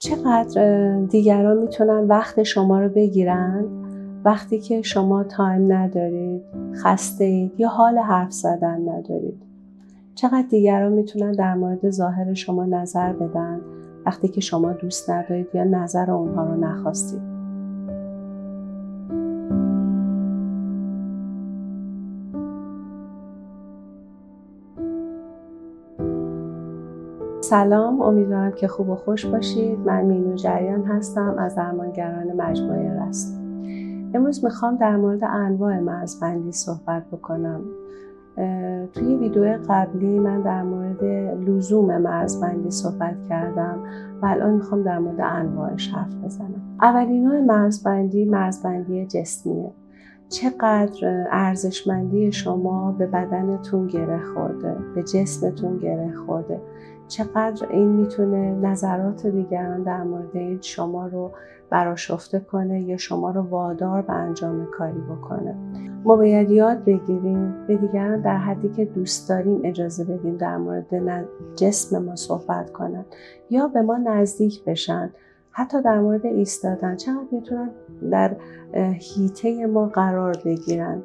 چقدر دیگران میتونن وقت شما رو بگیرن وقتی که شما تایم ندارید، خسته اید یا حال حرف زدن ندارید؟ چقدر دیگران میتونن در مورد ظاهر شما نظر بدن وقتی که شما دوست ندارید یا نظر اونها رو نخواستید؟ سلام، امیدوارم که خوب و خوش باشید. من مینو جریان هستم از درمانگران مجموعه رست. امروز میخوام در مورد انواع مرزبندی صحبت بکنم. توی ویدیو قبلی من در مورد لزوم مرزبندی صحبت کردم و الان میخوام در مورد انواعش حرف بزنم. اولین نوع مرزبندی جسمیه. چقدر ارزشمندی شما به بدنتون گره خورده، به جسمتون گره خورده، چقدر این میتونه نظرات دیگران در مورد شما رو برآشفته کنه یا شما رو وادار به انجام کاری بکنه. ما باید یاد بگیریم به دیگران در حدی که دوست داریم اجازه بدیم در مورد جسم ما صحبت کنن یا به ما نزدیک بشن. حتی در مورد ایستادن چقدر میتونن در حیطه ما قرار بگیرند.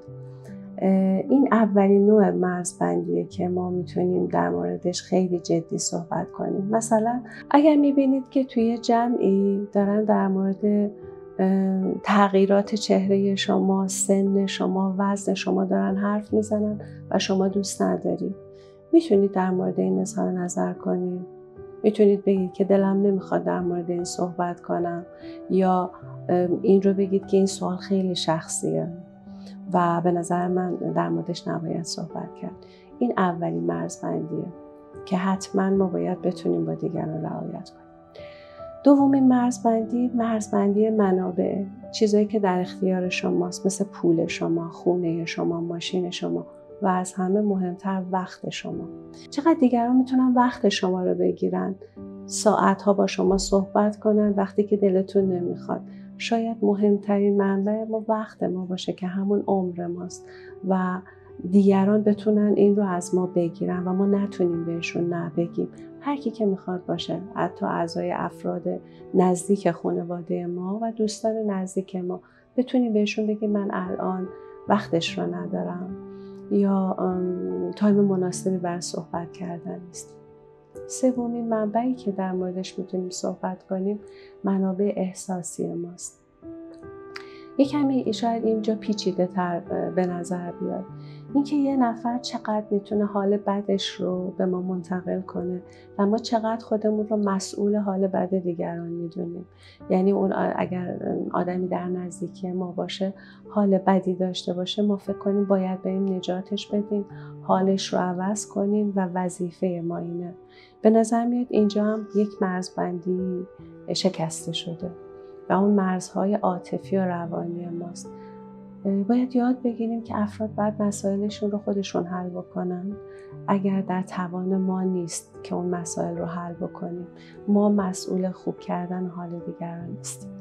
این اولین نوع مرزبندیه که ما میتونیم در موردش خیلی جدی صحبت کنیم. مثلا اگر میبینید که توی جمعی دارن در مورد تغییرات چهره شما، سن شما، وزن شما دارن حرف میزنن و شما دوست ندارید، میتونید در مورد این اظهار نظر کنید. میتونید بگید که دلم نمیخواد در مورد این صحبت کنم، یا این رو بگید که این سوال خیلی شخصیه و به نظر من در موردش نباید صحبت کرد. این اولین مرزبندیه که حتما ما باید بتونیم با دیگران رعایت کنیم. دومین مرزبندی منابع، چیزایی که در اختیار شماست، مثل پول شما، خونه شما، ماشین شما و از همه مهمتر وقت شما. چقدر دیگران میتونن وقت شما رو بگیرن، ساعتها با شما صحبت کنن وقتی که دلتون نمیخواد. شاید مهمترین منبع ما وقت ما باشه که همون عمر ماست و دیگران بتونن این رو از ما بگیرن و ما نتونیم بهشون نه بگیم. هر کی که میخواد باشه، حتی اعضای افراد نزدیک خانواده ما و دوستان نزدیک ما، بتونیم بهشون بگیم من الان وقتش رو ندارم یا تایم مناسبی برای صحبت کردن نیست. سومین منبعی که در موردش میتونیم صحبت کنیم منابع احساسی ماست. یک کمی شاید اینجا پیچیده تر به نظر بیاد، اینکه یه نفر چقدر میتونه حال بدش رو به ما منتقل کنه و ما چقدر خودمون رو مسئول حال بد دیگران میدونیم. یعنی اون اگر آدمی در نزدیکی ما باشه، حال بدی داشته باشه، ما فکر کنیم باید بریم نجاتش بدیم، حالش رو عوض کنیم و وظیفه ما اینه. به نظر میاد اینجا هم یک مرزبندی شکسته شده و اون مرزهای عاطفی و روانی ماست. باید یاد بگیریم که افراد باید مسائلشون رو خودشون حل بکنن. اگر در توان ما نیست که اون مسائل رو حل بکنیم، ما مسئول خوب کردن حال دیگران نیستیم.